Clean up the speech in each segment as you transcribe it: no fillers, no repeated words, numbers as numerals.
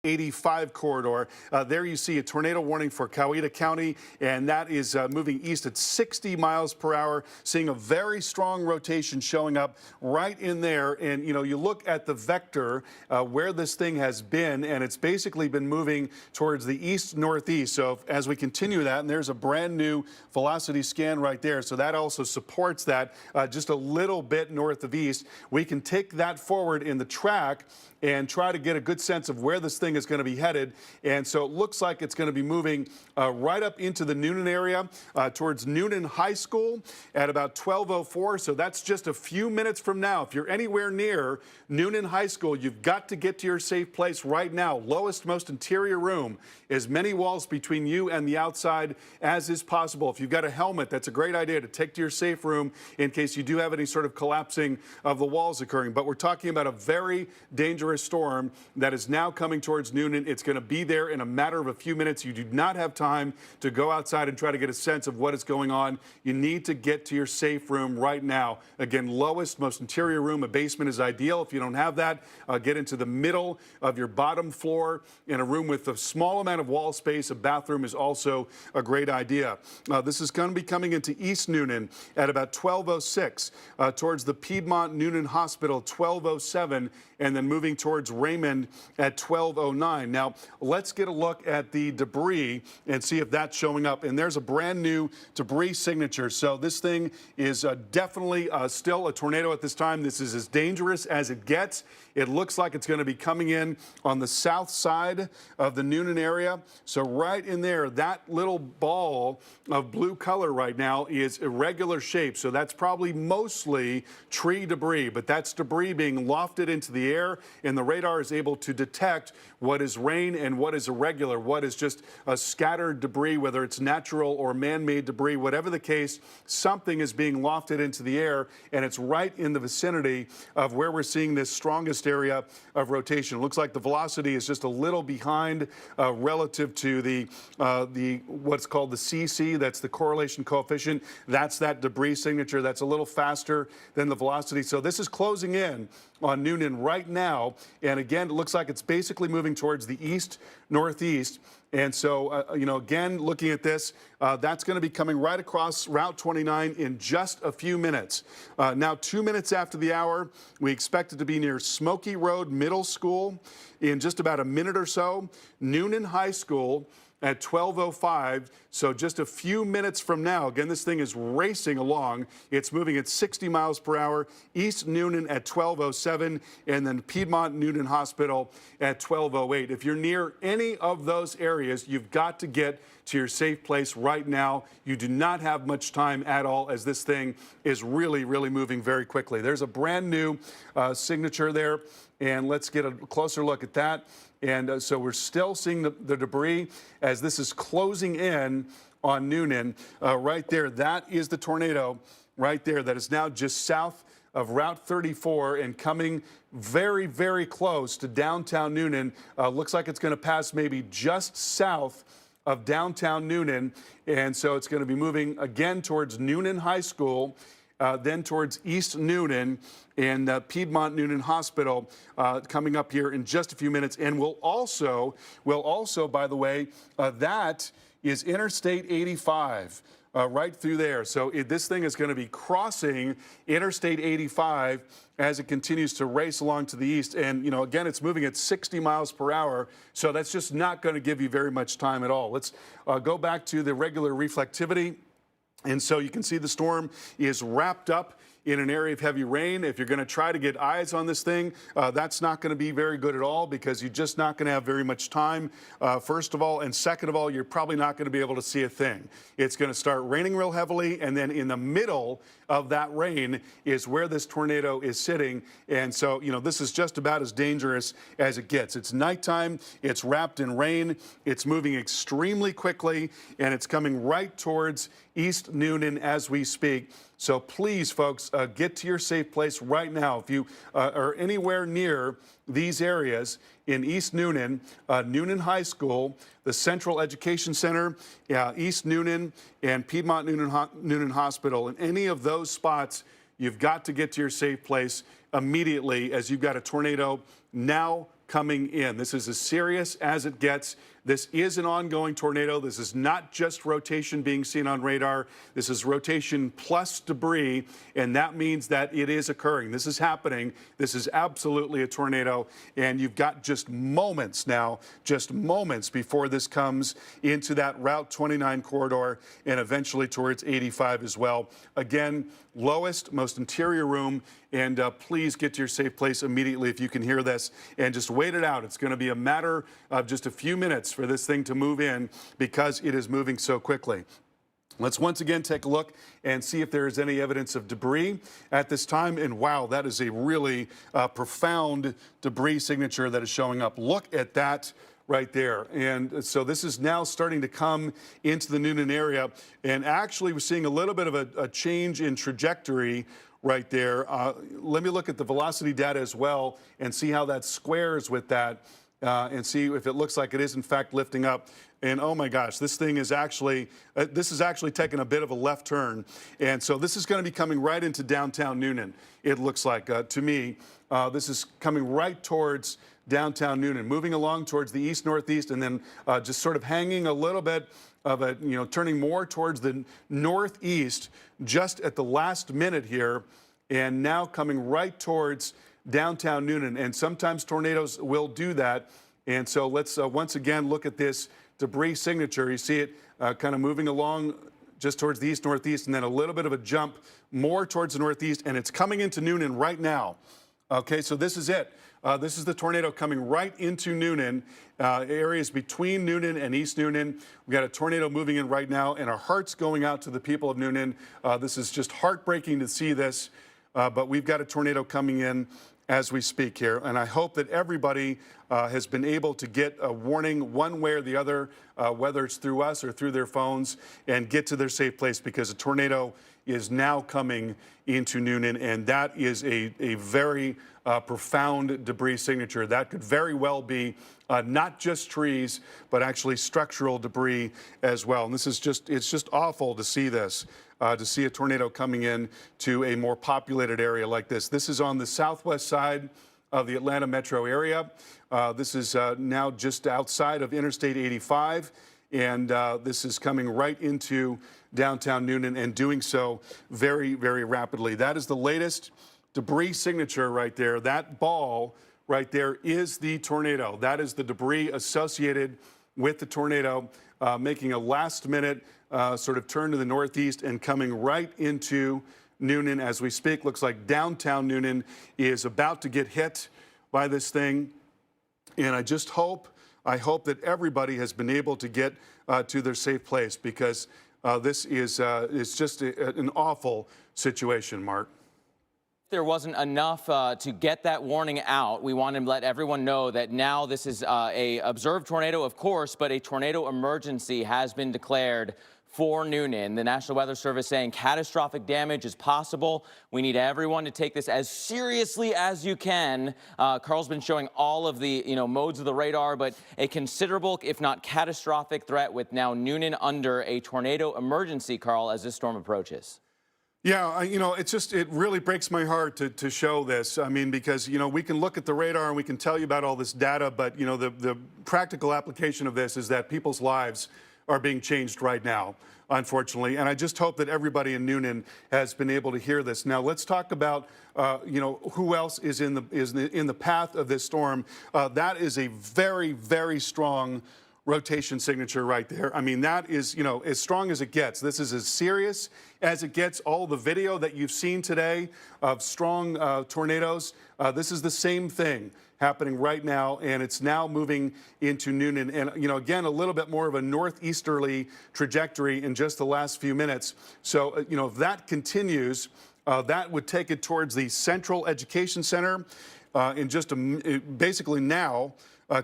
85 corridor. There you see a tornado warning for Coweta County, and that is moving east at 60 miles per hour, seeing a very strong rotation showing up right in there. And, you know, you look at the vector where this thing has been, and it's basically been moving towards the east-northeast. So as we continue that, and there's a brand new velocity scan right there. So that also supports that just a little bit north of east. We can take that forward in the track and try to get a good sense of where this thing is going to be headed. And so it looks like it's going to be moving right up into the Newnan area towards Newnan High School at about 12:04. So that's just a few minutes from now. If you're anywhere near Newnan High School, you've got to get to your safe place right now. Lowest, most interior room. As many walls between you and the outside as is possible. If you've got a helmet, that's a great idea to take to your safe room in case you do have any sort of collapsing of the walls occurring. But we're talking about a very dangerous storm that is now coming towards Newnan. It's going to be there in a matter of a few minutes. You do not have time to go outside and try to get a sense of what is going on. You need to get to your safe room right now. Again, lowest, most interior room. A basement is ideal. If you don't have that, get into the middle of your bottom floor in a room with a small amount of wall space. A bathroom is also a great idea. This is going to be coming into East Newnan at about 12:06 towards the Piedmont Newnan Hospital, 12:07, and then moving towards Raymond at 12:09. Now, let's get a look at the debris and see if that's showing up. And there's a brand new debris signature. So this thing is definitely still a tornado at this time. This is as dangerous as it gets. It looks like it's going to be coming in on the south side of the Newnan area. So right in there, that little ball of blue color right now is irregular shape. So that's probably mostly tree debris, but that's debris being lofted into the air, and the radar is able to detect what is rain and what is irregular, what is just a scattered debris, whether it's natural or man-made debris. Whatever the case, something is being lofted into the air, and it's right in the vicinity of where we're seeing this strongest area of rotation. It looks like the velocity is just a little behind relative to the what's called the CC. That's the correlation coefficient. That's that debris signature. That's a little faster than the velocity. So this is closing in on Newnan right now. And again, it looks like it's basically moving towards the east-northeast. And so, you know, again, looking at this, that's going to be coming right across Route 29 in just a few minutes. Now, 2 minutes after the hour, we expect it to be near Smoky Road Middle School in just about a minute or so. Newnan High School at 12:05, so just a few minutes from now. Again, this thing is racing along. It's moving at 60 miles per hour. East Newnan at 12:07, and then Piedmont Newnan Hospital at 12:08. If you're near any of those areas, you've got to get to your safe place right now. You do not have much time at all, as this thing is really, really moving very quickly. There's a brand new signature there, and let's get a closer look at that. And so we're still seeing the debris as this is closing in on Newnan. Right there, that is the tornado right there that is now just south of Route 34 and coming very, very close to downtown Newnan. Looks like it's going to pass maybe just south of downtown Newnan. And so it's going to be moving again towards Newnan High School, then towards East Newnan and Piedmont Newnan Hospital coming up here in just a few minutes. And we'll also, by the way, that is Interstate 85. Right through there. So this thing is going to be crossing Interstate 85 as it continues to race along to the east. And, you know, again, it's moving at 60 miles per hour. So that's just not going to give you very much time at all. Let's go back to the regular reflectivity. And so you can see the storm is wrapped up in an area of heavy rain. If you're going to try to get eyes on this thing, that's not going to be very good at all, because you're just not going to have very much time, first of all. And second of all, you're probably not going to be able to see a thing. It's going to start raining real heavily, and then in the middle of that rain is where this tornado is sitting. And so, you know, this is just about as dangerous as it gets. It's nighttime, it's wrapped in rain, it's moving extremely quickly, and it's coming right towards East Newnan as we speak. So please, folks, get to your safe place right now. If you are anywhere near these areas in East Newnan, Newnan High School, the Central Education Center, East Newnan, and Piedmont Newnan Hospital, in any of those spots, you've got to get to your safe place immediately, as you've got a tornado now coming in. This is as serious as it gets. This is an ongoing tornado. This is not just rotation being seen on radar. This is rotation plus debris, and that means that it is occurring. This is happening. This is absolutely a tornado, and you've got just moments now, just moments before this comes into that Route 29 corridor and eventually towards 85 as well. Again, lowest, most interior room, and please get to your safe place immediately if you can hear this, and just wait it out. It's going to be a matter of just a few minutes for this thing to move in because it is moving so quickly. Let's once again take a look and see if there is any evidence of debris at this time. And wow, that is a really profound debris signature that is showing up. Look at that right there. And so this is now starting to come into the Newnan area. And actually, we're seeing a little bit of a change in trajectory right there. Let me look at the velocity data as well and see how that squares with that and see if it looks like it is in fact lifting up. And oh my gosh, this thing is actually, taking a bit of a left turn. And so this is going to be coming right into downtown Newnan, it looks like to me. This is coming right towards downtown Newnan, moving along towards the east-northeast, and then just sort of hanging a little bit of a, turning more towards the northeast just at the last minute here, and now coming right towards downtown Newnan. And sometimes tornadoes will do that. And so let's once again look at this debris signature. You see it kind of moving along just towards the east-northeast, and then a little bit of a jump more towards the northeast, and it's coming into Newnan right now. Okay, so this is it. This is the tornado coming right into Newnan, areas between Newnan and East Newnan. We've got a tornado moving in right now, and our hearts going out to the people of Newnan. This is just heartbreaking to see this, but we've got a tornado coming in as we speak here. And I hope that everybody has been able to get a warning one way or the other, whether it's through us or through their phones, and get to their safe place, because a tornado is now coming into Newnan, and that is a very profound debris signature. That could very well be not just trees, but actually structural debris as well. And this is it's just awful to see this, to see a tornado coming in to a more populated area like this. This is on the southwest side of the Atlanta metro area. This is now just outside of Interstate 85. And this is coming right into downtown Newnan, and doing so very, very rapidly. That is the latest debris signature right there. That ball right there is the tornado. That is the debris associated with the tornado, making a last-minute sort of turn to the northeast and coming right into Newnan as we speak. Looks like downtown Newnan is about to get hit by this thing. And I hope that everybody has been able to get to their safe place, because this is just an awful situation, Mark. There wasn't enough to get that warning out. We want to let everyone know that now this is a observed tornado, of course, but a tornado emergency has been declared for Newnan. The National Weather Service saying catastrophic damage is possible. We need everyone to take this as seriously as you can. Carl's been showing all of the modes of the radar, but a considerable, if not catastrophic threat, with now Newnan under a tornado emergency, Carl, as this storm approaches. Yeah, it really breaks my heart to show this. I mean, because, we can look at the radar and we can tell you about all this data, but, the practical application of this is that people's lives are being changed right now, unfortunately. And I just hope that everybody in Newnan has been able to hear this. Now, let's talk about, who else is in the path of this storm. That is a very, very strong rotation signature right there. I mean, that is, as strong as it gets. This is as serious as it gets. All the video that you've seen today of strong tornadoes, this is the same thing happening right now, and it's now moving into Newnan. And, again, a little bit more of a northeasterly trajectory in just the last few minutes. So, if that continues, that would take it towards the Central Education Center in just basically now.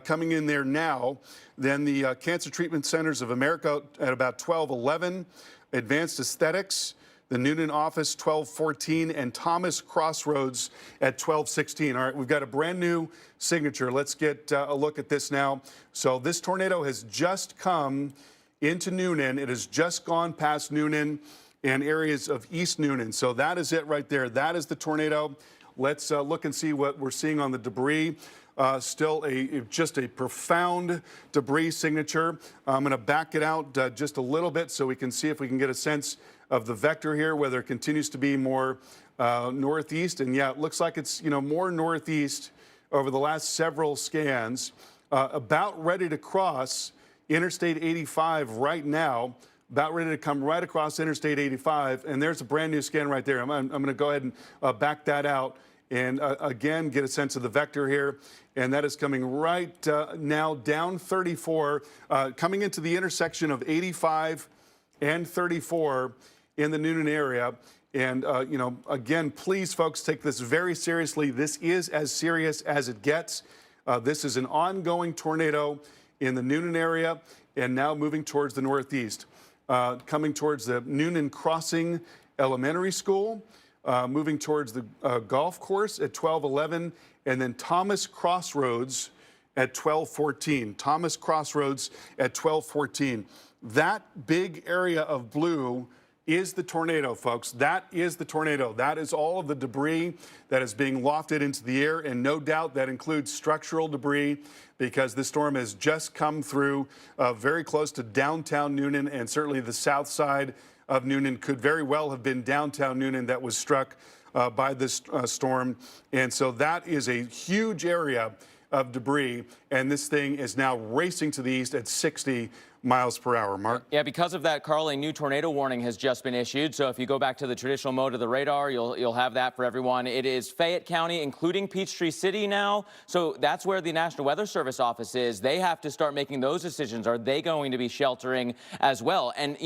Coming in there now, then the Cancer Treatment Centers of America at about 12:11, Advanced Aesthetics, the Newnan office 12:14, and Thomas Crossroads at 12:16. All right, we've got a brand new signature. Let's get a look at this now. So this tornado has just come into Newnan. It has just gone past Newnan and areas of East Newnan. So that is it right there. That is the tornado. Let's look and see what we're seeing on the debris. Still just a profound debris signature. I'm going to back it out just a little bit so we can see if we can get a sense of the vector here, whether it continues to be more northeast. And yeah, it looks like it's more northeast over the last several scans. About ready to cross Interstate 85 right now. About ready to come right across Interstate 85, and there's a brand new scan right there. I'm going to go ahead and back that out and again get a sense of the vector here, and that is coming right now down 34, coming into the intersection of 85 and 34 in the Newnan area. And again, please, folks, take this very seriously. This is as serious as it gets. This is an ongoing tornado in the Newnan area, and now moving towards the northeast. Coming towards the Newnan Crossing Elementary School, moving towards the golf course at 12:11, and then Thomas Crossroads at 12:14. Thomas Crossroads at 12:14. That big area of blue is the tornado, folks. That is the tornado. That is all of the debris that is being lofted into the air, and no doubt that includes structural debris, because this storm has just come through very close to downtown Newnan, and certainly the south side of Newnan could very well have been downtown Newnan that was struck by this storm. And so that is a huge area of debris, and this thing is now racing to the east at 60 miles per hour. Mark? Yeah, because of that, Carl, a new tornado warning has just been issued. So if you go back to the traditional mode of the radar, you'll have that for everyone. It is Fayette County, including Peachtree City now. So that's where the National Weather Service office is. They have to start making those decisions. Are they going to be sheltering as well? And,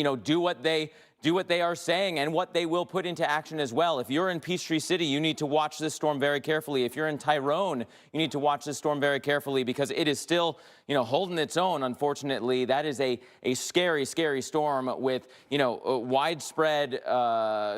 do what they are saying and what they will put into action as well. If you're in Peachtree City, you need to watch this storm very carefully. If you're in Tyrone, you need to watch this storm very carefully, because it is still, holding its own, unfortunately. That is a scary, scary storm with, widespread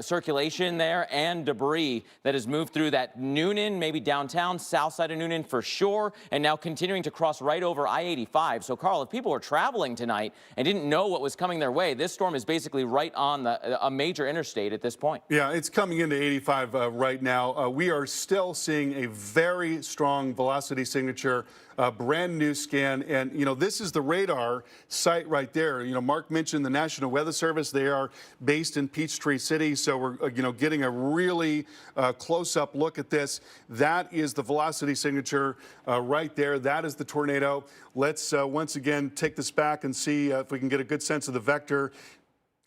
circulation there and debris that has moved through that Newnan, maybe downtown, south side of Newnan for sure, and now continuing to cross right over I-85. So, Carl, if people are traveling tonight and didn't know what was coming their way, this storm is basically right on a major interstate at this point. Yeah, it's coming into 85 right now. We are still seeing a very strong velocity signature, brand new scan. And, this is the radar site right there. Mark mentioned the National Weather Service. They are based in Peachtree City. So we're, getting a really close-up look at this. That is the velocity signature right there. That is the tornado. Let's once again take this back and see if we can get a good sense of the vector.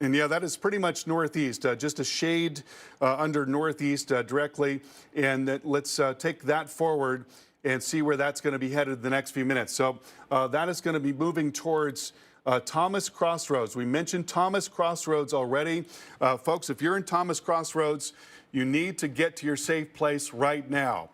And yeah, that is pretty much northeast, just a shade under northeast directly. And let's take that forward and see where that's going to be headed the next few minutes. So that is going to be moving towards Thomas Crossroads. We mentioned Thomas Crossroads already. Folks, if you're in Thomas Crossroads, you need to get to your safe place right now.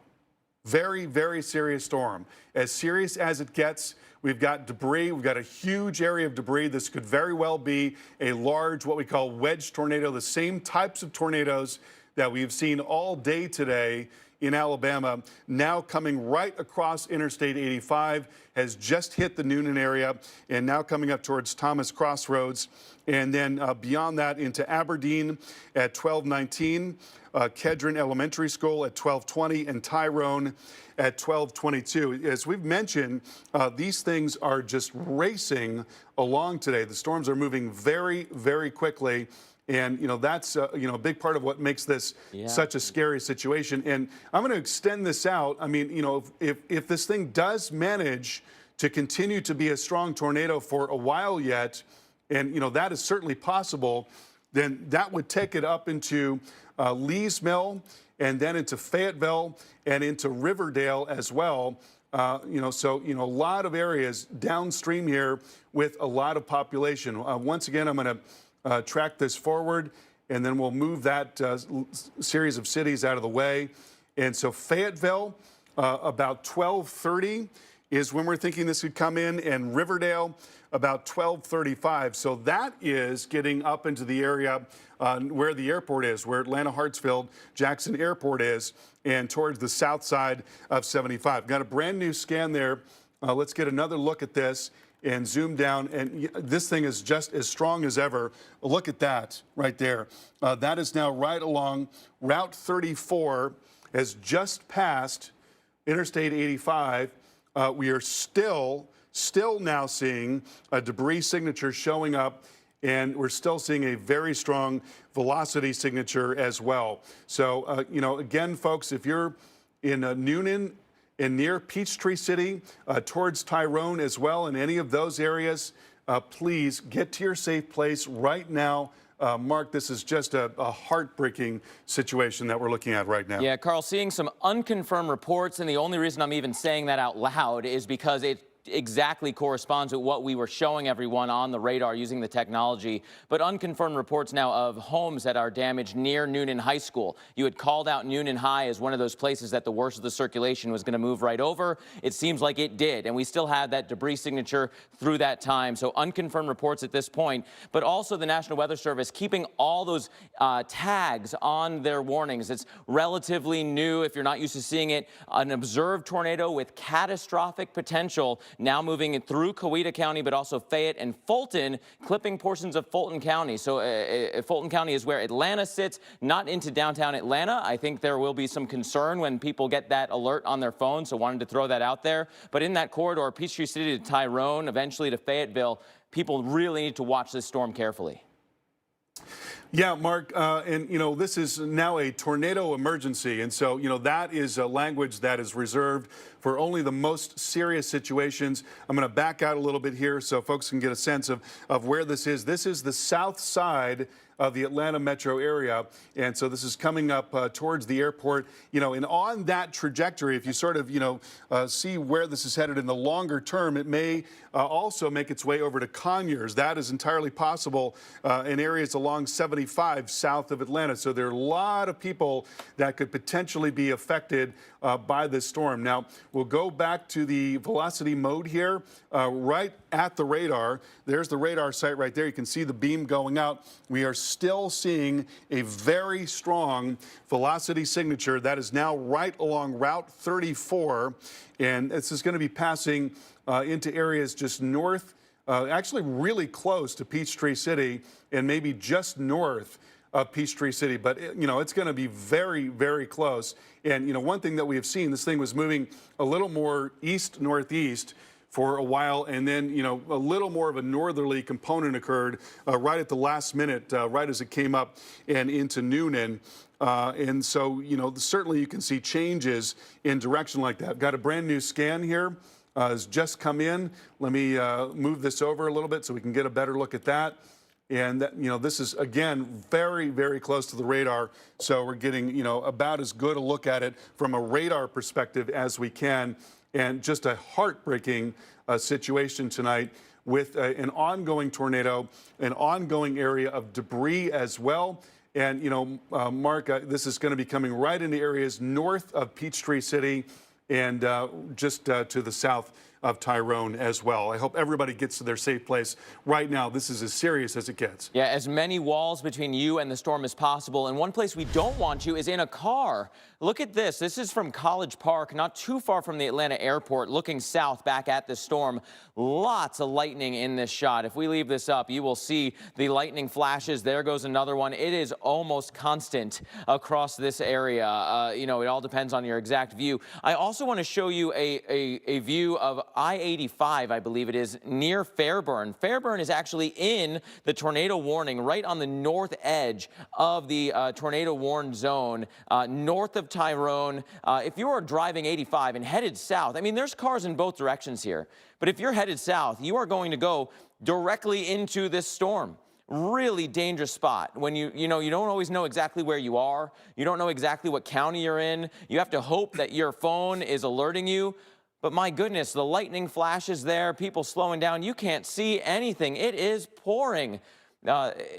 Very, very serious storm. As serious as it gets. We've got debris. We've got a huge area of debris. This could very well be a large, what we call wedge tornado, the same types of tornadoes that we've seen all day today in Alabama, now coming right across Interstate 85, has just hit the Newnan area, and now coming up towards Thomas Crossroads, and then beyond that into Aberdeen at 12:19, Kedron Elementary School at 12:20, and Tyrone at 12:22. As we've mentioned, these things are just racing along today. The storms are moving very, very quickly. And, that's, a big part of what makes this such a scary situation. And I'm going to extend this out. I mean, if this thing does manage to continue to be a strong tornado for a while yet, and, that is certainly possible, then that would take it up into Lee's Mill, and then into Fayetteville and into Riverdale as well. So a lot of areas downstream here with a lot of population. Once again, I'm going to track this forward, and then we'll move that series of cities out of the way. And so Fayetteville, about 12:30 is when we're thinking this could come in, and Riverdale about 12:35. So that is getting up into the area where the airport is, where Atlanta Hartsfield Jackson Airport is, and towards the south side of 75. Got a brand new scan there. Let's get another look at this and zoom down, and this thing is just as strong as ever. Look at that right there. That is now right along Route 34, has just passed Interstate 85, we are still now seeing a debris signature showing up, and we're still seeing a very strong velocity signature as well. So, you know, again, folks, if you're in Newnan and near Peachtree City, towards Tyrone as well, in any of those areas, please get to your safe place right now. Mark, this is just a heartbreaking situation that we're looking at right now. Yeah, Carl, seeing some unconfirmed reports, and the only reason I'm even saying that out loud is because it exactly corresponds with what we were showing everyone on the radar using the technology. But unconfirmed reports now of homes that are damaged near Newnan High School. You had called out Newnan High as one of those places that the worst of the circulation was going to move right over. It seems like it did, and we still had that debris signature through that time. So unconfirmed reports at this point, but also the National Weather Service keeping all those tags on their warnings. It's relatively new if you're not used to seeing it. An observed tornado with catastrophic potential now moving through Coweta County, but also Fayette and Fulton, clipping portions of Fulton County. So Fulton County is where Atlanta sits, not into downtown Atlanta. I think there will be some concern when people get that alert on their phone, so wanted to throw that out there. But in that corridor, Peachtree City to Tyrone, eventually to Fayetteville, people really need to watch this storm carefully. Yeah, Mark, and you know, this is now a tornado emergency, and so you know that is a language that is reserved for only the most serious situations. I'm going to back out a little bit here so folks can get a sense of where this is. This is the south side of the Atlanta metro area, and so this is coming up towards the airport. You know, and on that trajectory, if you sort of see where this is headed in the longer term, it may also make its way over to Conyers. That is entirely possible in areas along 75 south of Atlanta. So there are a lot of people that could potentially be affected by this storm. Now, we'll go back to the velocity mode here, right at the radar. There's the radar site right there. You can see the beam going out. We are still seeing a very strong velocity signature that is now right along Route 34. And this is going to be passing into areas just north, actually really close to Peachtree City and maybe just north of Peachtree City. But, you know, it's going to be very, very close. And, you know, one thing that we have seen, this thing was moving a little more east-northeast for a while, and then, you know, a little more of a northerly component occurred right at the last minute, right as it came up and into Newnan. And so, you know, certainly you can see changes in direction like that. Got a brand new scan here. Has just come in. Let me move this over a little bit so we can get a better look at that. And that, you know, this is again very, very close to the radar. So we're getting, you know, about as good a look at it from a radar perspective as we can. And just a heartbreaking situation tonight with an ongoing tornado, an ongoing area of debris as well. And, you know, Mark, this is going to be coming right into areas north of Peachtree City and just to the south of Tyrone as well. I hope everybody gets to their safe place right now. This is as serious as it gets. Yeah, as many walls between you and the storm as possible. And one place we don't want you is in a car. Look at this. This is from College Park, not too far from the Atlanta airport, looking south back at the storm. Lots of lightning in this shot. If we leave this up, you will see the lightning flashes. There goes another one. It is almost constant across this area. You know, it all depends on your exact view. I also want to show you a view of I-85, I believe it is, near Fairburn. Fairburn is actually in the tornado warning right on the north edge of the tornado warned zone, north of Tyrone. If you are driving 85 and headed south, I mean, there's cars in both directions here, but if you're headed south, you are going to go directly into this storm. Really dangerous spot when you don't always know exactly where you are. You don't know exactly what county you're in. You have to hope that your phone is alerting you. But my goodness, the lightning flashes there, people slowing down. You can't see anything. It is pouring.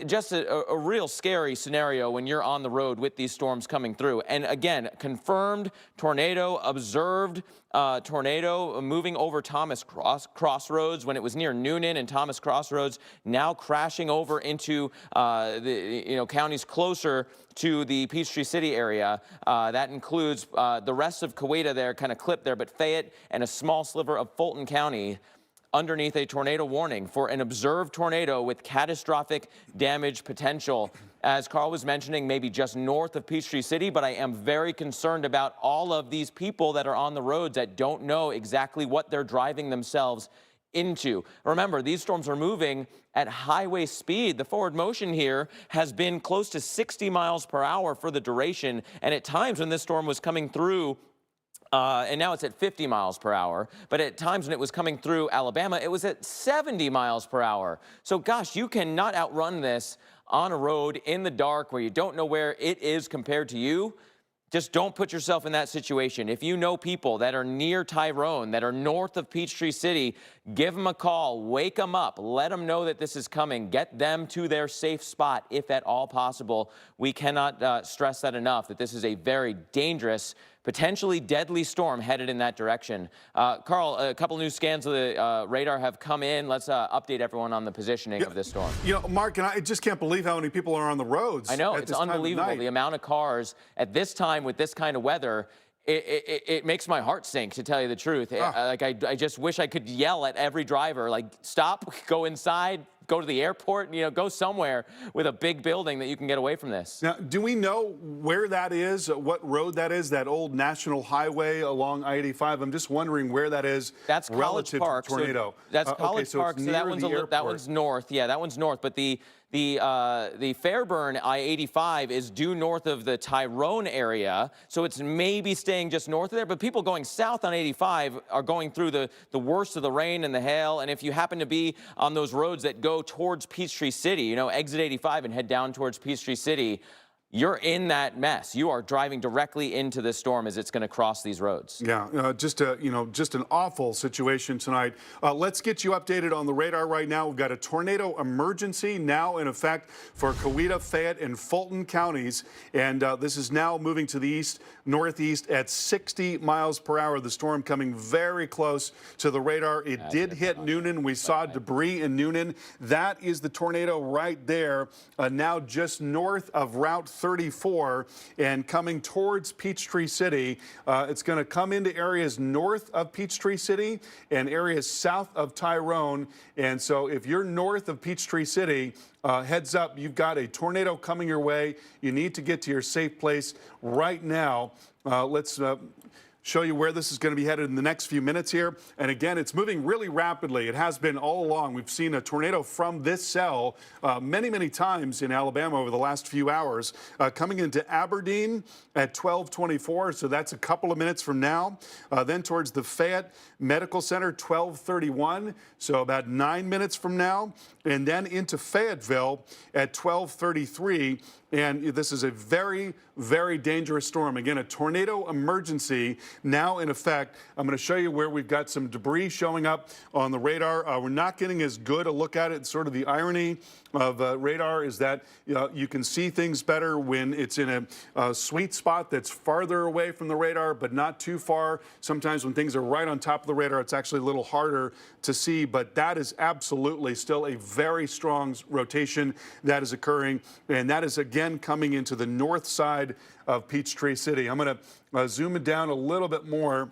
Just a real scary scenario when you're on the road with these storms coming through. And again, confirmed tornado, observed tornado moving over Thomas Crossroads when it was near Newnan and Thomas Crossroads, now crashing over into the counties closer to the Peachtree City area. That includes the rest of Coweta there, kind of clipped there, but Fayette and a small sliver of Fulton County underneath a tornado warning for an observed tornado with catastrophic damage potential. as Carl was mentioning, maybe just north of Peachtree City, but I am very concerned about all of these people that are on the roads that don't know exactly what they're driving themselves into. Remember, these storms are moving at highway speed. The forward motion here has been close to 60 miles per hour for the duration, and at times when this storm was coming through, and now it's at 50 miles per hour, but at times when it was coming through Alabama, it was at 70 miles per hour. So gosh, you cannot outrun this on a road in the dark where you don't know where it is compared to you. Just don't put yourself in that situation. If you know people that are near Tyrone, that are north of Peachtree City, give them a call, wake them up, let them know that this is coming, get them to their safe spot if at all possible. We cannot stress that enough, that this is a very dangerous, potentially deadly storm headed in that direction. Carl, a couple new scans of the radar have come in. Let's update everyone on the positioning of this storm. You know, Mark, and I just can't believe how many people are on the roads. I know, it's unbelievable. The amount of cars at this time with this kind of weather, it makes my heart sink, to tell you the truth. I just wish I could yell at every driver, like, stop, go inside, go to the airport, you know, go somewhere with a big building that you can get away from this. Now, do we know where that is, what road that is, that old national highway along I-85? I'm just wondering where that is. That's College Park. Tornado. So that's College Park. So that one's north. Yeah, that one's north. But the Fairburn I-85 is due north of the Tyrone area, so it's maybe staying just north of there. But people going south on 85 are going through the worst of the rain and the hail. And if you happen to be on those roads that go towards Peachtree City, you know, exit 85 and head down towards Peachtree City, you're in that mess. You are driving directly into this storm as it's going to cross these roads. Yeah, just an awful situation tonight. Let's get you updated on the radar right now. We've got a tornado emergency now in effect for Coweta, Fayette, and Fulton counties, and this is now moving to the east, northeast at 60 miles per hour. The storm coming very close to the radar. It did hit Newnan. We saw debris in Newnan. That is the tornado right there, now just north of Route 34 and coming towards Peachtree City. It's going to come into areas north of Peachtree City and areas south of Tyrone. And so if you're north of Peachtree City, heads up, you've got a tornado coming your way. You need to get to your safe place right now. Let's show you where this is going to be headed in the next few minutes here. And again, it's moving really rapidly. It has been all along. We've seen a tornado from this cell many, many times in Alabama over the last few hours, coming into Aberdeen at 12:24. So that's a couple of minutes from now. Then towards the Fayette Medical Center, 12:31. So about 9 minutes from now. And then into Fayetteville at 12:33. And this is a very, very dangerous storm. Again, a tornado emergency now in effect. I'm going to show you where we've got some debris showing up on the radar. We're not getting as good a look at it. Sort of the irony of radar is that you can see things better when it's in a sweet spot that's farther away from the radar, but not too far. Sometimes when things are right on top of the radar, it's actually a little harder to see, but that is absolutely still a very strong rotation that is occurring, and that is again coming into the north side of Peachtree City. I'm going to zoom it down a little bit more,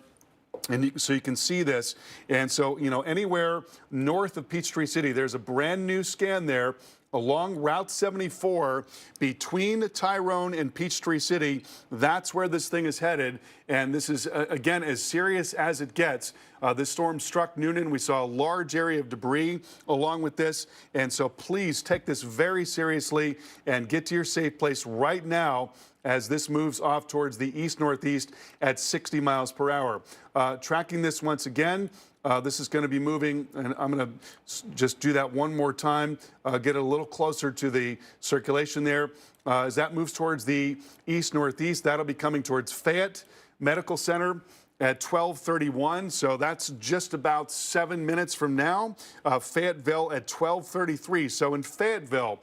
and so you can see this. And so, you know, anywhere north of Peachtree City, there's a brand new scan there along Route 74 between Tyrone and Peachtree City. That's where this thing is headed. And this is, again, as serious as it gets. This storm struck Newnan. We saw a large area of debris along with this. And so please take this very seriously and get to your safe place right now as this moves off towards the east-northeast at 60 miles per hour. Tracking this once again, this is going to be moving, and I'm going to just do that one more time, get it a little closer to the circulation there. As that moves towards the east-northeast, that'll be coming towards Fayette Medical Center at 12:31, so that's just about 7 minutes from now. Fayetteville at 12:33. So in Fayetteville,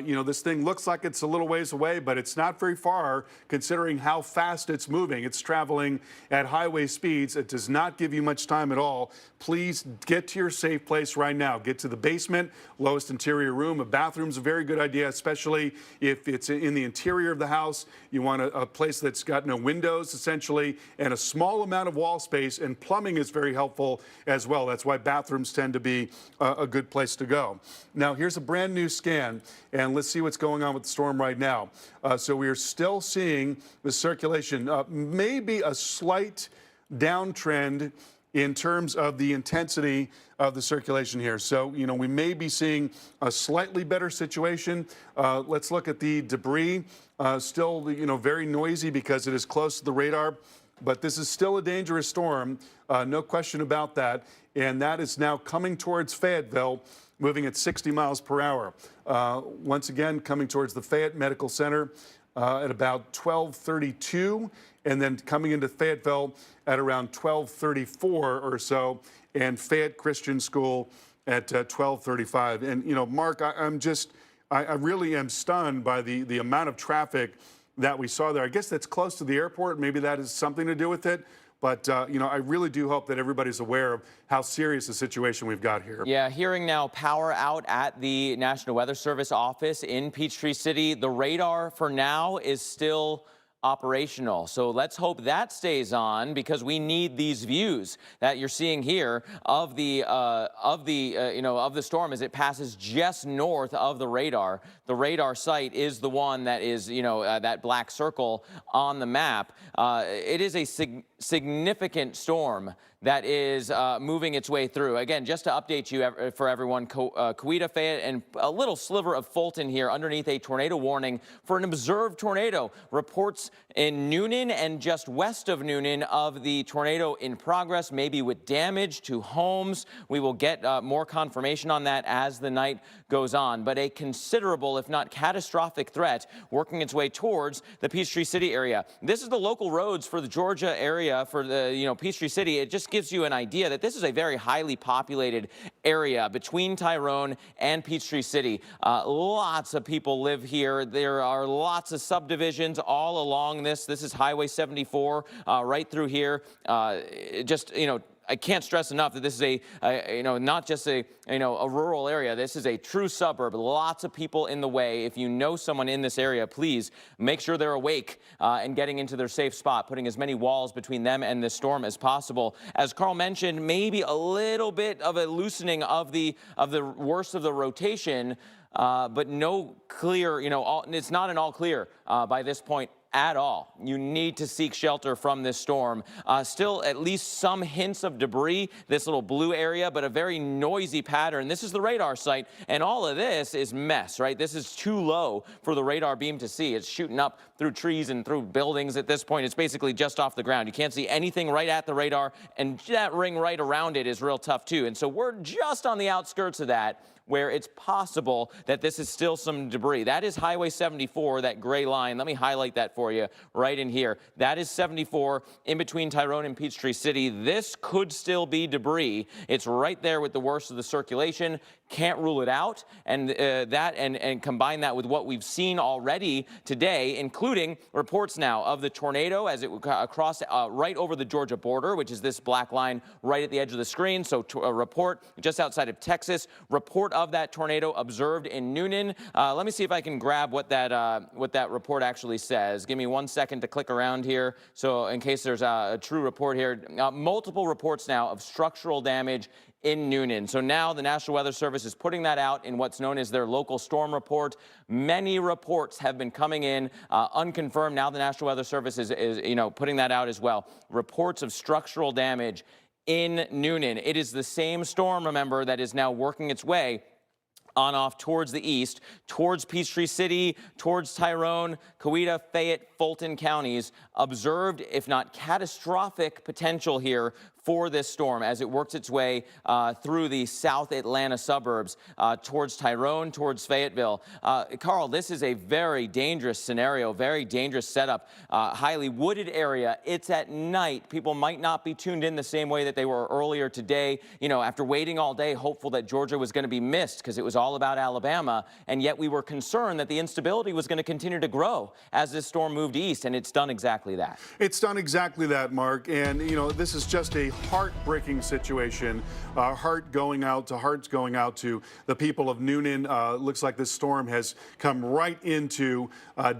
you know, this thing looks like it's a little ways away, but it's not very far considering how fast it's moving. It's traveling at highway speeds. It does not give you much time at all. Please get to your safe place right now. Get to the basement, lowest interior room. A bathroom's a very good idea, especially if it's in the interior of the house. You want a place that's got no windows, essentially, and a small amount amount of wall space, and plumbing is very helpful as well. That's why bathrooms tend to be a good place to go. Now, here's a brand new scan, and let's see what's going on with the storm right now. So we are still seeing the circulation, maybe a slight downtrend in terms of the intensity of the circulation here. So, you know, we may be seeing a slightly better situation. Let's look at the debris. Still, you know, very noisy because it is close to the radar, but this is still a dangerous storm. No question about that. And that is now coming towards Fayetteville, moving at 60 miles per hour. Once again, coming towards the Fayette Medical Center at about 12:32, and then coming into Fayetteville at around 12:34 or so, and Fayette Christian School at 12:35. And, you know, Mark, I really am stunned by the amount of traffic that we saw there. I guess that's close to the airport. Maybe that has something to do with it. But, you know, I really do hope that everybody's aware of how serious a situation we've got here. Yeah, hearing now power out at the National Weather Service office in Peachtree City. The radar for now is still operational. So let's hope that stays on, because we need these views that you're seeing here of the storm as it passes just north of the radar. The radar site is the one that is, you know, that black circle on the map. It is a significant storm that is moving its way through. Again, just to update you for everyone, Coweta, Fayette, and a little sliver of Fulton here underneath a tornado warning for an observed tornado. Reports in Newnan and just west of Newnan of the tornado in progress, maybe with damage to homes. We will get more confirmation on that as the night goes on. But a considerable, if not catastrophic threat working its way towards the Peachtree City area. This is the local roads for the Georgia area, for the, you know, Peachtree City. It just gives you an idea that this is a very highly populated area between Tyrone and Peachtree City. Lots of people live here. There are lots of subdivisions all along this. This is Highway 74 right through here. Just, you know, I can't stress enough that this is not just a rural area. This is a true suburb. Lots of people in the way. If you know someone in this area, please make sure they're awake and getting into their safe spot, putting as many walls between them and this storm as possible. As Carl mentioned, maybe a little bit of a loosening of the worst of the rotation, but no clear, it's not an all clear by this point at all. You need to seek shelter from this storm. Still at least some hints of debris, this little blue area, but a very noisy pattern. This is the radar site, and all of this is mess, right? This is too low for the radar beam to see. It's shooting up through trees and through buildings at this point. It's basically just off the ground. You can't see anything right at the radar, and that ring right around it is real tough too. And so we're just on the outskirts of that, where it's possible that this is still some debris. That is Highway 74, that gray line. Let me highlight that for you right in here. That is 74 in between Tyrone and Peachtree City. This could still be debris. It's right there with the worst of the circulation. Can't rule it out. And and combine that with what we've seen already today, including reports now of the tornado as it crossed right over the Georgia border, which is this black line right at the edge of the screen. So a report just outside of Texas. Report of that tornado observed in Newnan. Let me see if I can grab what that report actually says. Give me 1 second to click around here. So in case there's a true report here, multiple reports now of structural damage in Newnan. So now the National Weather Service is putting that out in what's known as their local storm report. Many reports have been coming in unconfirmed. Now the National Weather Service is putting that out as well. Reports of structural damage in Newnan. It is the same storm, remember, that is now working its way on off towards the east, towards Peachtree City, towards Tyrone, Coweta, Fayette, Fulton counties. Observed, if not catastrophic, potential here for this storm as it works its way through the South Atlanta suburbs towards Tyrone, towards Fayetteville. Carl, this is a very dangerous scenario, very dangerous setup, highly wooded area. It's at night. People might not be tuned in the same way that they were earlier today, after waiting all day, hopeful that Georgia was going to be missed because it was all about Alabama, and yet we were concerned that the instability was going to continue to grow as this storm moved east, and it's done exactly that. It's done exactly that, Mark, and this is just a heartbreaking situation. Hearts going out to the people of Newnan. Looks like this storm has come right into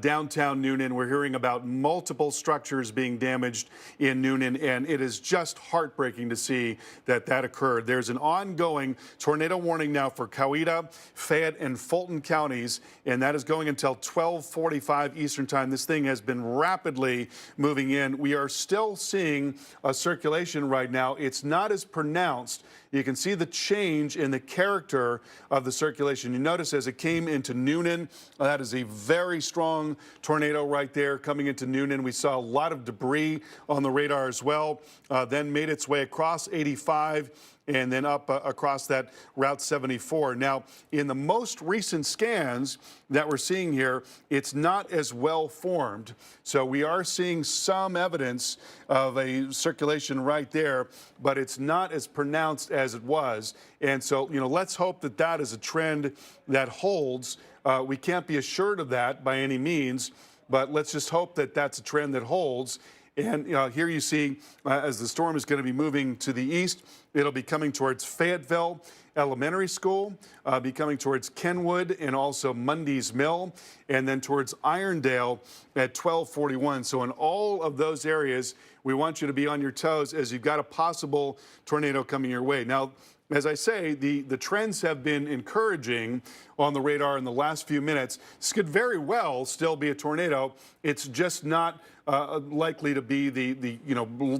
downtown Newnan. We're hearing about multiple structures being damaged in Newnan, and it is just heartbreaking to see that occurred. There's an ongoing tornado warning now for Coweta, Fayette, and Fulton counties, and that is going until 12:45 Eastern time. This thing has been rapidly moving in. We are still seeing a circulation right now. It's not as pronounced. You can see the change in the character of the circulation. You notice as it came into Newnan, that is a very strong tornado right there coming into Newnan. We saw a lot of debris on the radar as well, then made its way across 85 and then up across that Route 74. Now, in the most recent scans that we're seeing here, it's not as well formed. So we are seeing some evidence of a circulation right there, but it's not as pronounced as it was. And so, let's hope that that is a trend that holds. We can't be assured of that by any means, but let's just hope that that's a trend that holds. And here you see, as the storm is going to be moving to the east, it'll be coming towards Fayetteville Elementary School, be coming towards Kenwood and also Mundy's Mill, and then towards Irondale at 12:41. So in all of those areas, we want you to be on your toes as you've got a possible tornado coming your way. Now, as I say, the trends have been encouraging on the radar in the last few minutes. This could very well still be a tornado. It's just not likely to be the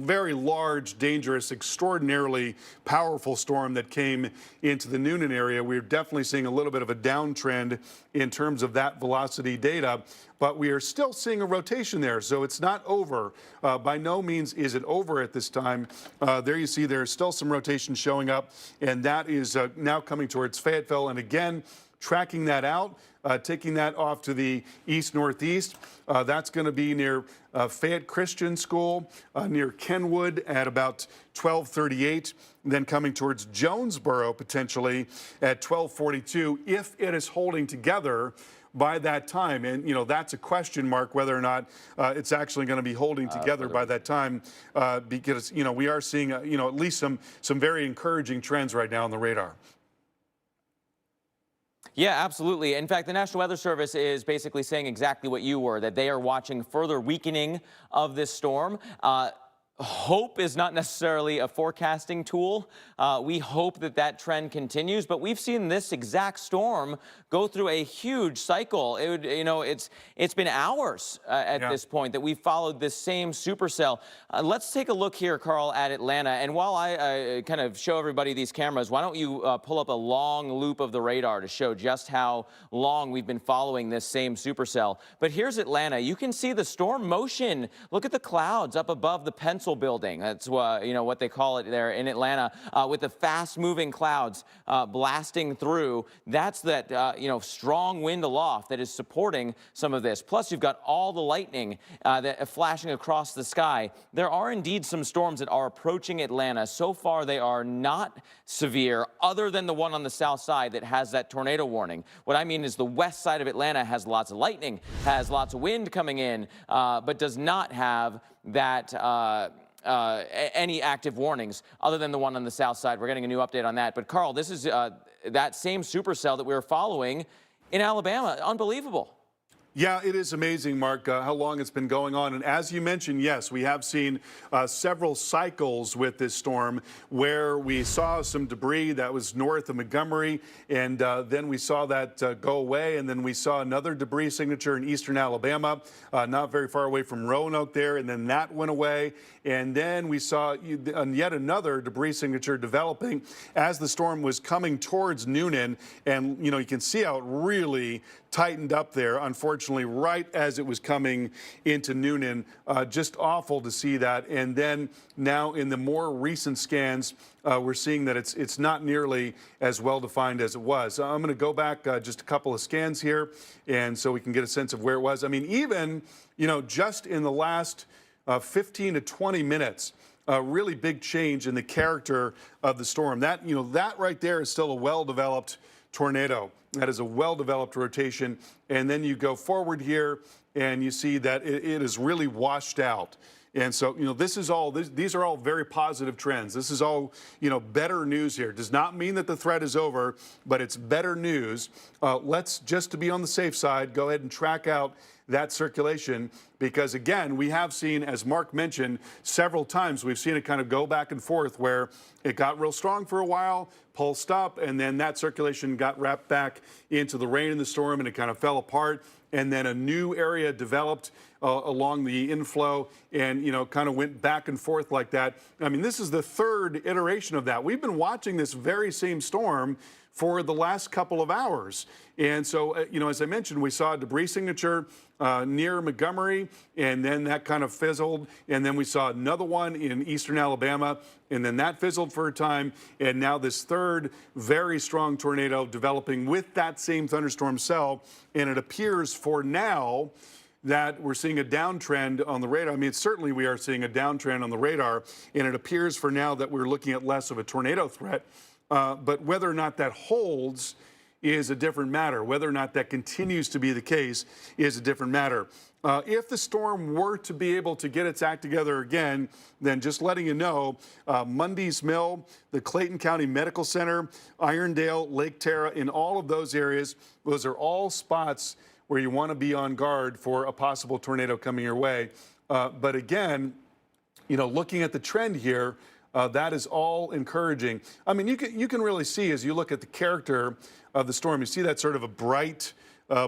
very large, dangerous, extraordinarily powerful storm that came into the Newnan area. We're definitely seeing a little bit of a downtrend in terms of that velocity data, but we are still seeing a rotation there, so it's not over. By no means is it over at this time. There you see there's still some rotation showing up, and that is now coming towards Fayetteville. And again, tracking that out, taking that off to the east-northeast. That's going to be near Fayette Christian School, near Kenwood at about 12:38, then coming towards Jonesboro potentially at 12:42 if it is holding together by that time. And, that's a question mark whether or not it's actually going to be holding together by that time, because, we are seeing, at least some very encouraging trends right now on the radar. Yeah, absolutely. In fact, the National Weather Service is basically saying exactly what you were, that they are watching further weakening of this storm. Hope is not necessarily a forecasting tool. We hope that trend continues, but we've seen this exact storm go through a huge cycle. It's been hours at this point that we've followed this same supercell. Let's take a look here, Carl, at Atlanta. And while I kind of show everybody these cameras, why don't you pull up a long loop of the radar to show just how long we've been following this same supercell. But here's Atlanta. You can see the storm motion. Look at the clouds up above the Pencil Building. That's what they call it there in Atlanta, with the fast-moving clouds blasting through. That's that strong wind aloft that is supporting some of this. Plus, you've got all the lightning that flashing across the sky. There are indeed some storms that are approaching Atlanta. So far, they are not severe, other than the one on the south side that has that tornado warning. What I mean is the west side of Atlanta has lots of lightning, has lots of wind coming in, but does not have that any active warnings other than the one on the south side. We're getting a new update on that. But Carl, this is that same supercell that we were following in Alabama. Unbelievable. Yeah, it is amazing, Mark, how long it's been going on. And as you mentioned, yes, we have seen several cycles with this storm where we saw some debris that was north of Montgomery, and then we saw that go away, and then we saw another debris signature in eastern Alabama, not very far away from Roanoke there, and then that went away. And then we saw yet another debris signature developing as the storm was coming towards Newnan. And, you can see how it really tightened up there, unfortunately, right as it was coming into Newnan. Just awful to see that. And then now in the more recent scans, we're seeing that it's not nearly as well defined as it was. I'm going to go back just a couple of scans here, and so we can get a sense of where it was. I mean, even, just in the last 15 to 20 minutes, a really big change in the character of the storm. That, that right there is still a well-developed tornado. That is a well-developed rotation. And then you go forward here and you see that it is really washed out. And so, these are all very positive trends. This is all, better news here. Does not mean that the threat is over, but it's better news. Let's, just to be on the safe side, go ahead and track out that circulation, because again, we have seen, as Mark mentioned, several times, we've seen it kind of go back and forth where it got real strong for a while, pulsed up, and then that circulation got wrapped back into the rain and the storm, and it kind of fell apart. And then a new area developed along the inflow and, kind of went back and forth like that. I mean, this is the third iteration of that. We've been watching this very same storm for the last couple of hours. And so, as I mentioned, we saw a debris signature near Montgomery, and then that kind of fizzled. And then we saw another one in eastern Alabama, and then that fizzled for a time. And now this third very strong tornado developing with that same thunderstorm cell. And it appears for now that we're seeing a downtrend on the radar. I mean, certainly we are seeing a downtrend on the radar, and it appears for now that we're looking at less of a tornado threat. But whether or not that holds is a different matter. Whether or not that continues to be the case is a different matter. If the storm were to be able to get its act together again, then just letting you know, Mundy's Mill, the Clayton County Medical Center, Irondale, Lake Terra, in all of those areas, those are all spots where you want to be on guard for a possible tornado coming your way. But again, looking at the trend here, that is all encouraging. I mean, you can really see as you look at the character of the storm, you see that sort of a bright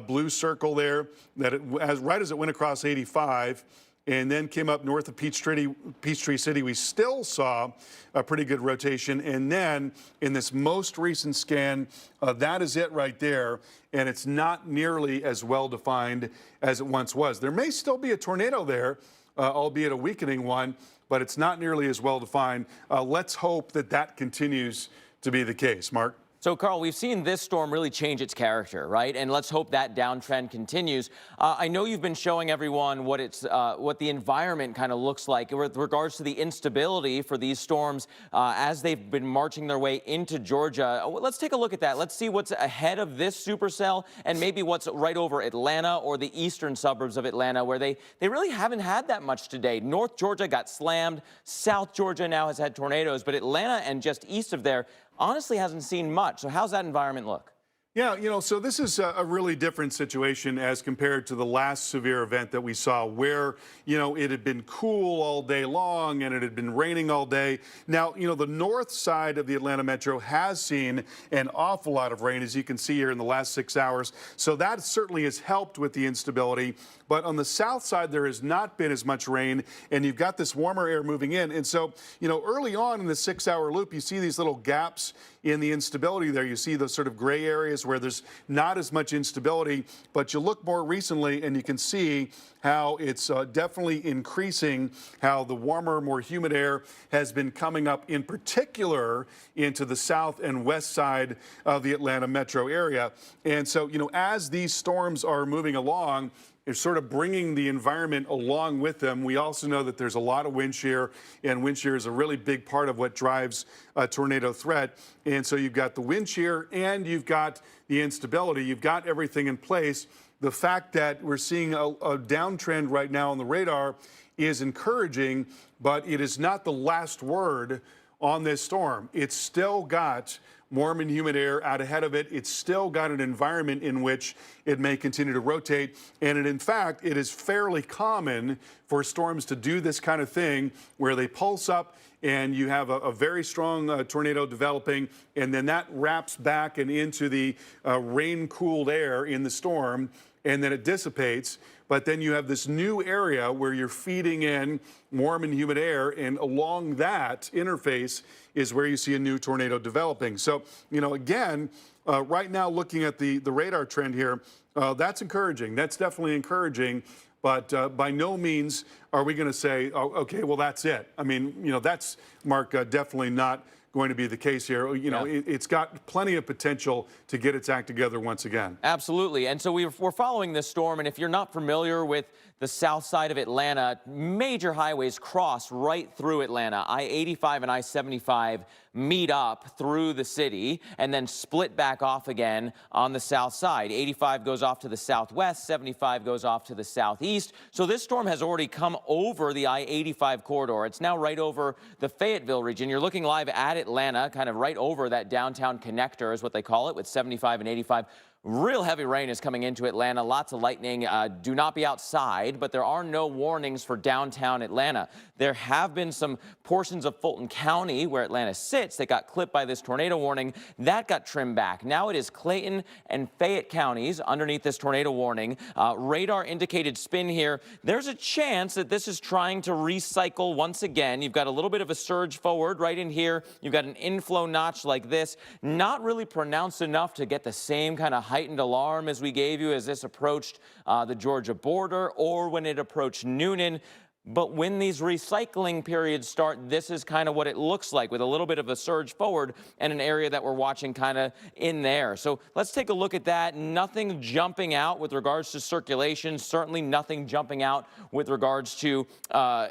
blue circle there that right as it went across 85 and then came up north of Peachtree City, we still saw a pretty good rotation. And then in this most recent scan, that is it right there. And it's not nearly as well defined as it once was. There may still be a tornado there, albeit a weakening one, but it's not nearly as well defined. Let's hope that that continues to be the case. Mark? So, Carl, we've seen this storm really change its character, right? And let's hope that downtrend continues. I know you've been showing everyone what the environment kind of looks like with regards to the instability for these storms as they've been marching their way into Georgia. Let's take a look at that. Let's see what's ahead of this supercell and maybe what's right over Atlanta or the eastern suburbs of Atlanta, where they really haven't had that much today. North Georgia got slammed. South Georgia now has had tornadoes, but Atlanta and just east of there honestly hasn't seen much. So how's that environment look? Yeah, so this is a really different situation as compared to the last severe event that we saw where, it had been cool all day long and it had been raining all day. Now, the north side of the Atlanta metro has seen an awful lot of rain, as you can see here in the last 6 hours. So that certainly has helped with the instability. But on the south side, there has not been as much rain, and you've got this warmer air moving in. And so, early on in the 6-hour loop, you see these little gaps in the instability there. You see those sort of gray areas where there's not as much instability, but you look more recently and you can see how it's definitely increasing, how the warmer, more humid air has been coming up in particular into the south and west side of the Atlanta metro area. And so, as these storms are moving along, it's sort of bringing the environment along with them. We also know that there's a lot of wind shear, and wind shear is a really big part of what drives a tornado threat. And so you've got the wind shear and you've got the instability. You've got everything in place. The fact that we're seeing a downtrend right now on the radar is encouraging, but it is not the last word on this storm. It's still got warm and humid air out ahead of it. It's still got an environment in which it may continue to rotate. And in fact, it is fairly common for storms to do this kind of thing where they pulse up and you have a very strong tornado developing, and then that wraps back and into the rain-cooled air in the storm, and then it dissipates. But then you have this new area where you're feeding in warm and humid air, and along that interface is where you see a new tornado developing. So, again, right now looking at the radar trend here, that's encouraging. That's definitely encouraging. But by no means are we going to say, oh, okay, well, that's it. I mean, that's, Mark, definitely not going to be the case here. It's got plenty of potential to get its act together once again. Absolutely. And so we're following this storm. And if you're not familiar with the south side of Atlanta, major highways cross right through Atlanta. I-85 and I-75 meet up through the city and then split back off again on the south side. 85 goes off to the southwest, 75 goes off to the southeast. So this storm has already come over the I-85 corridor. It's now right over the Fayetteville region. You're looking live at Atlanta, kind of right over that downtown connector is what they call it, with 75 and 85. Real heavy rain is coming into Atlanta, lots of lightning. Do not be outside, but there are no warnings for downtown Atlanta. There have been some portions of Fulton County where Atlanta sits that got clipped by this tornado warning. That got trimmed back. Now it is Clayton and Fayette counties underneath this tornado warning. Radar indicated spin here. There's a chance that this is trying to recycle once again. You've got a little bit of a surge forward right in here. You've got an inflow notch like this. Not really pronounced enough to get the same kind of heightened alarm as we gave you as this approached the Georgia border or when it approached Newnan. But when these recycling periods start, this is kind of what it looks like, with a little bit of a surge forward and an area that we're watching kind of in there. So let's take a look at that. Nothing jumping out with regards to circulation, certainly nothing jumping out with regards to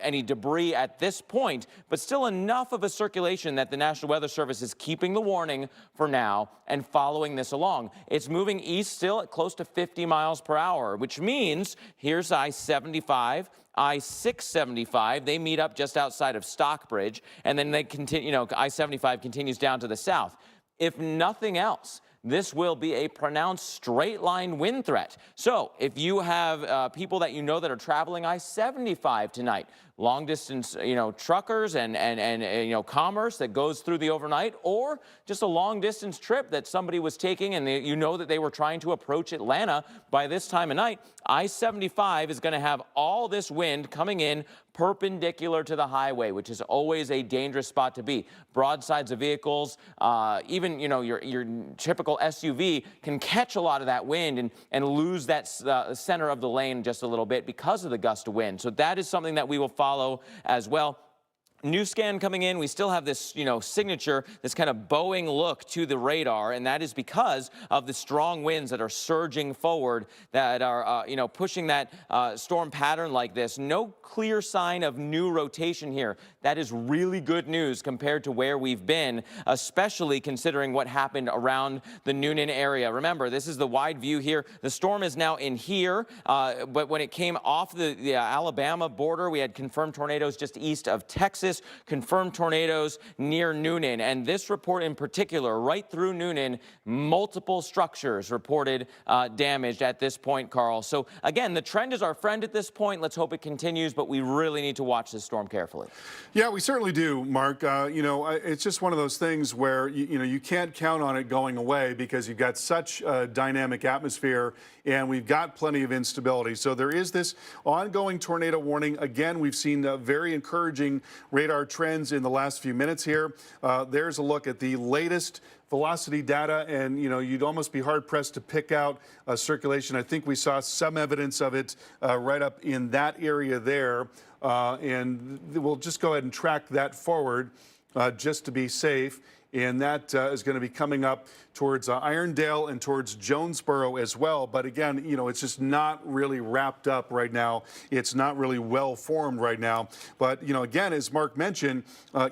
any debris at this point, but still enough of a circulation that the National Weather Service is keeping the warning for now and following this along. It's moving east still at close to 50 miles per hour, which means here's I-75, I-675, they meet up just outside of Stockbridge, and then they continue, I-75 continues down to the south. If nothing else, this will be a pronounced straight line wind threat. So if you have people that you know that are traveling I-75 tonight, long distance, truckers and commerce that goes through the overnight, or just a long distance trip that somebody was taking and you know that they were trying to approach Atlanta by this time of night, I-75 is going to have all this wind coming in perpendicular to the highway, which is always a dangerous spot to be. Broadsides of vehicles, even your typical SUV can catch a lot of that wind and lose that center of the lane just a little bit because of the gust of wind. So that is something that we will follow as well. New scan coming in, we still have this, signature, this kind of bowing look to the radar, and that is because of the strong winds that are surging forward that are, pushing that storm pattern like this. No clear sign of new rotation here. That is really good news compared to where we've been, especially considering what happened around the Newnan area. Remember, this is the wide view here. The storm is now in here, but when it came off the Alabama border, we had confirmed tornadoes just east of Texas. Confirmed tornadoes near Newnan, and this report in particular, right through Newnan, multiple structures reported damaged at this point, Carl. So again, the trend is our friend at this point. Let's hope it continues, but we really need to watch this storm carefully. Yeah, we certainly do, Mark. It's just one of those things where you can't count on it going away because you've got such a dynamic atmosphere and we've got plenty of instability. So there is this ongoing tornado warning. Again, we've seen very encouraging radar trends in the last few minutes here. There's a look at the latest velocity data, and you'd almost be hard-pressed to pick out circulation. I think we saw some evidence of it right up in that area there, and we'll just go ahead and track that forward just to be safe. And that is going to be coming up towards Irondale and towards Jonesboro as well. But again, it's just not really wrapped up right now. It's not really well formed right now. But, again, as Mark mentioned,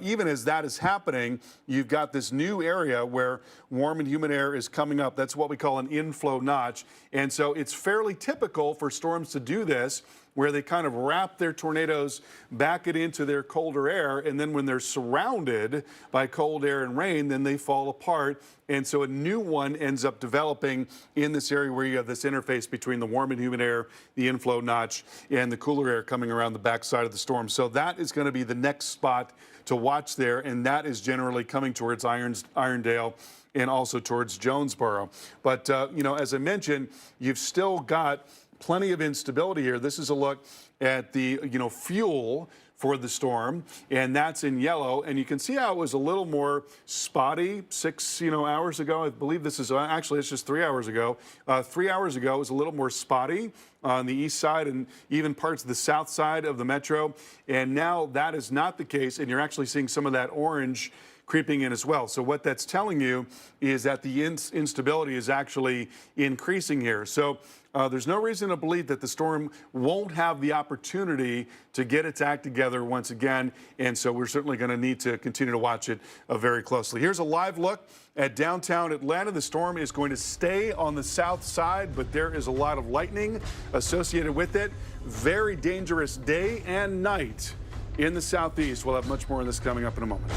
even as that is happening, you've got this new area where warm and humid air is coming up. That's what we call an inflow notch. And so it's fairly typical for storms to do this, where they kind of wrap their tornadoes, back it into their colder air, and then when they're surrounded by cold air and rain, then they fall apart. And so a new one ends up developing in this area where you have this interface between the warm and humid air, the inflow notch, and the cooler air coming around the backside of the storm. So that is going to be the next spot to watch there, and that is generally coming towards Irondale and also towards Jonesboro. But, as I mentioned, you've still got plenty of instability here. This is a look at the, fuel for the storm, and that's in yellow. And you can see how it was a little more spotty 6, hours ago. I believe this is actually, it's just 3 hours ago. 3 hours ago, it was a little more spotty on the east side and even parts of the south side of the metro. And now that is not the case, and you're actually seeing some of that orange creeping in as well. So what that's telling you is that the instability is actually increasing here. So there's no reason to believe that the storm won't have the opportunity to get its act together once again. And so we're certainly going to need to continue to watch it very closely. Here's a live look at downtown Atlanta. The storm is going to stay on the south side, but there is a lot of lightning associated with it. Very dangerous day and night in the southeast. We'll have much more on this coming up in a moment.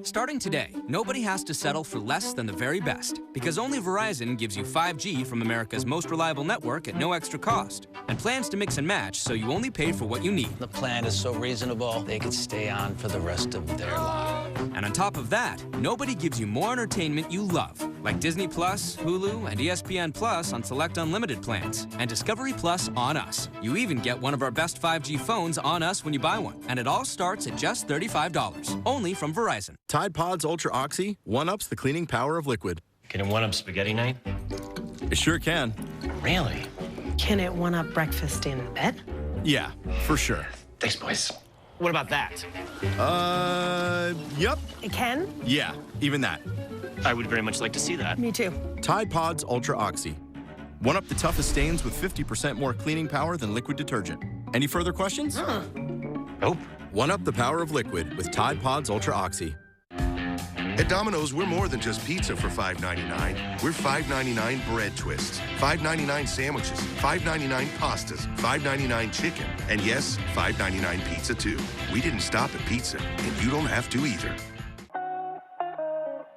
Starting today, nobody has to settle for less than the very best, because only Verizon gives you 5G from America's most reliable network at no extra cost, and plans to mix and match so you only pay for what you need. The plan is so reasonable, they could stay on for the rest of their lives. And on top of that, nobody gives you more entertainment you love, like Disney Plus, Hulu, and ESPN Plus on select unlimited plans, and Discovery Plus on us. You even get one of our best 5G phones on us when you buy one, and it all starts at just $35, only from Verizon. Tide Pods Ultra Oxy one-ups the cleaning power of liquid. Can it one-up spaghetti night? It sure can. Really? Can it one-up breakfast in bed? Yeah, for sure. Thanks, boys. What about that? Yep. It can? Yeah, even that. I would very much like to see that. Me too. Tide Pods Ultra Oxy. One-up the toughest stains with 50% more cleaning power than liquid detergent. Any further questions? Nope. One-up the power of liquid with Tide Pods Ultra Oxy. At Domino's, we're more than just pizza for $5.99. We're $5.99 bread twists, $5.99 sandwiches, $5.99 pastas, $5.99 chicken, and yes, $5.99 pizza too. We didn't stop at pizza, and you don't have to either.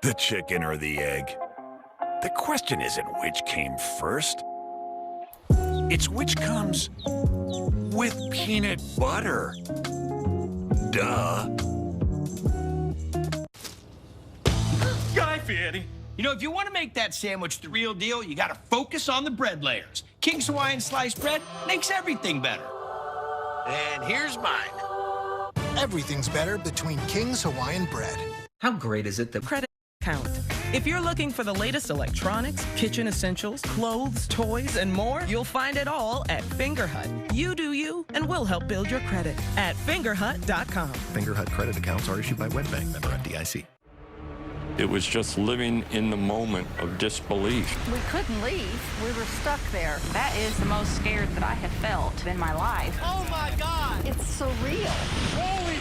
The chicken or the egg? The question isn't which came first. It's which comes with peanut butter. Duh. Guy Fieri. You know, if you want to make that sandwich the real deal, you got to focus on the bread layers. King's Hawaiian sliced bread makes everything better. And here's mine. Everything's better between King's Hawaiian bread. How great is it that Credit count. If you're looking for the latest electronics, kitchen essentials, clothes, toys, and more, you'll find it all at Fingerhut. You do you, and we'll help build your credit at fingerhut.com. Fingerhut credit accounts are issued by WebBank, member FDIC. It was just living in the moment of disbelief. We couldn't leave. We were stuck there. That is the most scared that I have felt in my life. Oh my God! It's surreal. Holy...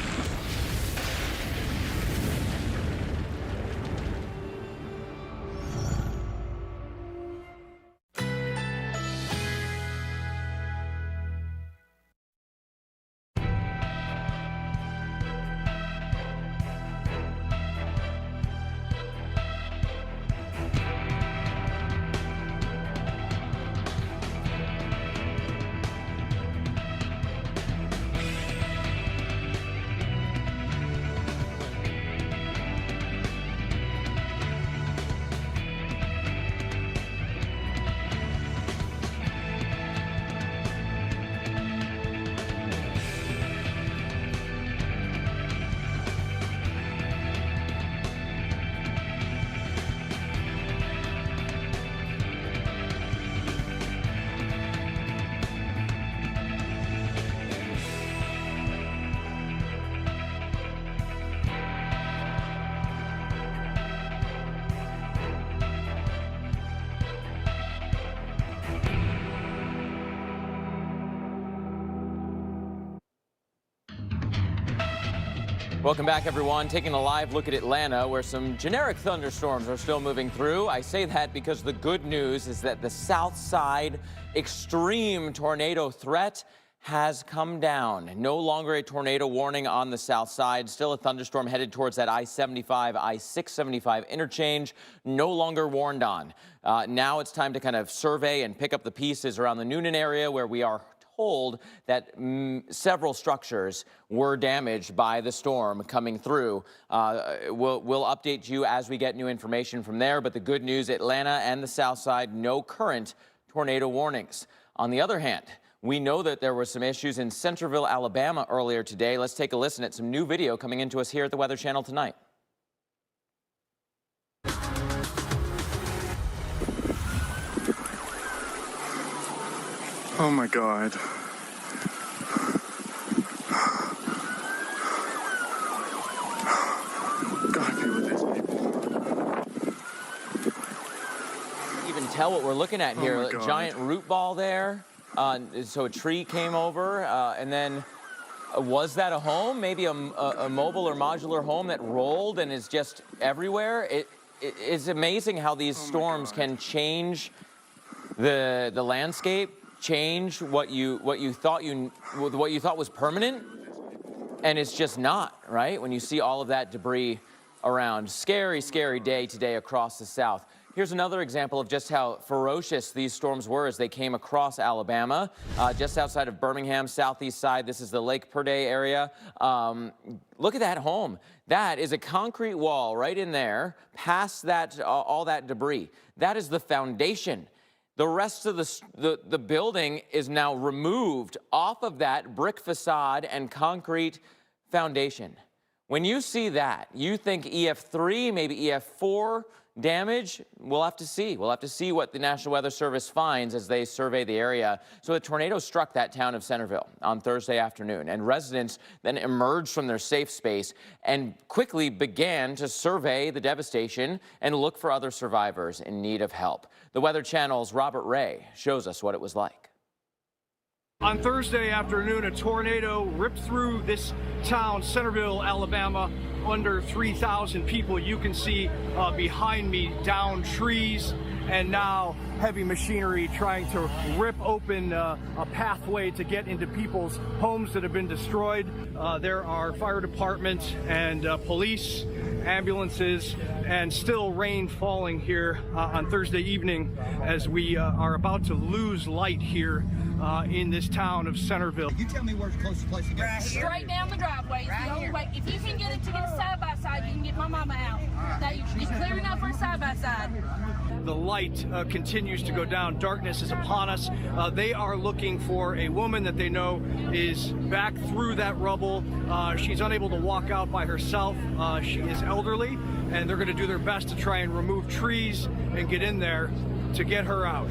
Welcome back, everyone. Taking a live look at Atlanta, where some generic thunderstorms are still moving through. I say that because the good news is that the south side extreme tornado threat has come down. No longer a tornado warning on the south side. Still a thunderstorm headed towards that I-75, I-675 interchange. No longer warned on. Now it's time to kind of survey and pick up the pieces around the Newnan area, where we are told that several structures were damaged by the storm coming through. We'll update you as we get new information from there, but the good news, Atlanta and the south side, no current tornado warnings. On the other hand, we know that there were some issues in Centerville, Alabama earlier today. Let's take a listen at some new video coming into us here at the Weather Channel tonight. Oh my God. tell what we're looking at here. Oh my God. Giant root ball there. So a tree came over, and then was that a home? Maybe a mobile or modular home that rolled and is just everywhere? It is amazing how these storms can change the landscape, change what you thought was permanent, and it's just not, right? When you see all of that debris around. Scary, scary day today across the South. Here's another example of just how ferocious these storms were as they came across Alabama. Just outside of Birmingham, southeast side, this is the Lake Purday area. Look at that home. That is a concrete wall right in there, past that, all that debris. That is the foundation. The rest of the building is now removed off of that brick facade and concrete foundation. When you see that, you think EF-3, maybe EF-4 damage. We'll have to see. We'll have to see what the National Weather Service finds as they survey the area. So a tornado struck that town of Centerville on Thursday afternoon, and residents then emerged from their safe space and quickly began to survey the devastation and look for other survivors in need of help. The Weather Channel's Robert Ray shows us what it was like. On Thursday afternoon, a tornado ripped through this town, Centerville, Alabama. Under 3,000 people. You can see behind me down trees, and now heavy machinery trying to rip open a pathway to get into people's homes that have been destroyed. There are fire departments and police, ambulances, and still rain falling here on Thursday evening as we are about to lose light here in this town of Centerville. You tell me where's the closest place to go. Right straight down the driveway. It's the only way. If you can get it to get a side-by-side, you can get my mama out. Now you should get clear enough for a side-by-side. The light continues to go down. Darkness is upon us. They are looking for a woman that they know is back through that rubble. She's unable to walk out by herself. She is elderly, and they're going to do their best to try and remove trees and get in there to get her out.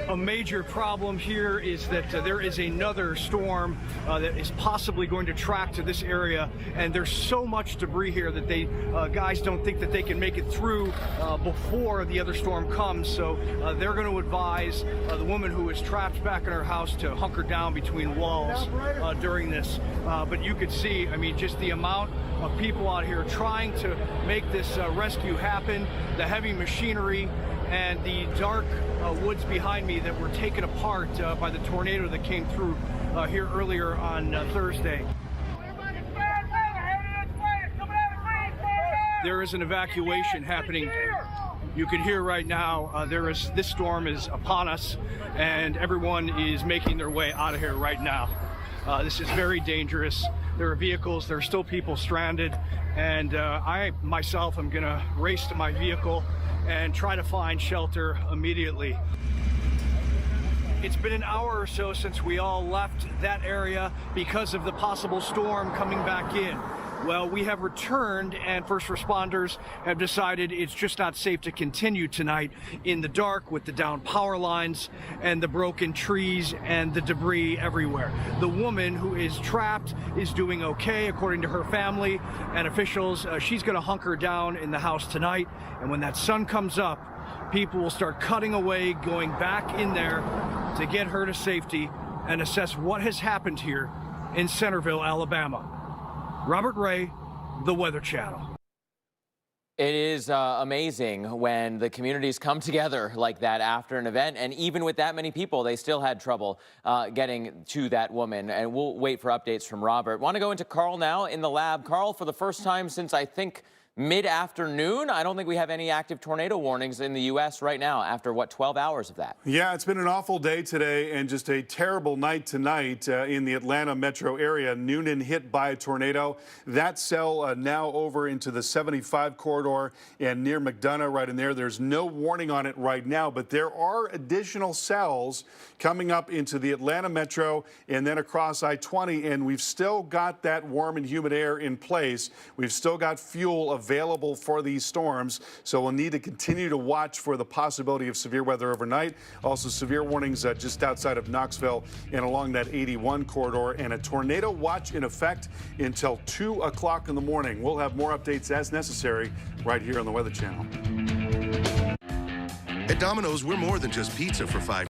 A major problem here is that there is another storm that is possibly going to track to this area, and there's so much debris here that they guys don't think that they can make it through before the other storm comes. So they're going to advise the woman who is trapped back in her house to hunker down between walls during this. But you could see, I mean, just the amount of people out here trying to make this rescue happen, the heavy machinery, and the dark woods behind me that were taken apart by the tornado that came through here earlier on Thursday. There is an evacuation happening. You can hear right now this storm is upon us, and everyone is making their way out of here right now. This is very dangerous. There are vehicles, there are still people stranded, and I myself am gonna race to my vehicle and try to find shelter immediately. It's been an hour or so since we all left that area because of the possible storm coming back in. Well, we have returned, and first responders have decided it's just not safe to continue tonight in the dark with the down power lines and the broken trees and the debris everywhere. The woman who is trapped is doing okay, according to her family and officials. She's going to hunker down in the house tonight, and when that sun comes up, people will start cutting away, going back in there to get her to safety and assess what has happened here in Centerville, Alabama. Robert Ray, The Weather Channel. It is amazing when the communities come together like that after an event, and even with that many people, they still had trouble getting to that woman. And we'll wait for updates from Robert. Want to go into Carl now in the lab. Carl, for the first time since I think mid-afternoon, I don't think we have any active tornado warnings in the U.S. right now after, what, 12 hours of that? Yeah, it's been an awful day today and just a terrible night tonight in the Atlanta metro area. Newnan hit by a tornado. That cell now over into the 75 corridor and near McDonough right in there. There's no warning on it right now, but there are additional cells coming up into the Atlanta metro and then across I-20, and we've still got that warm and humid air in place. We've still got fuel available available for these storms. So we'll need to continue to watch for the possibility of severe weather overnight. Also severe warnings just outside of Knoxville and along that 81 corridor, and a tornado watch in effect until 2 o'clock in the morning. We'll have more updates as necessary right here on the Weather Channel. At Domino's, we're more than just pizza for $5.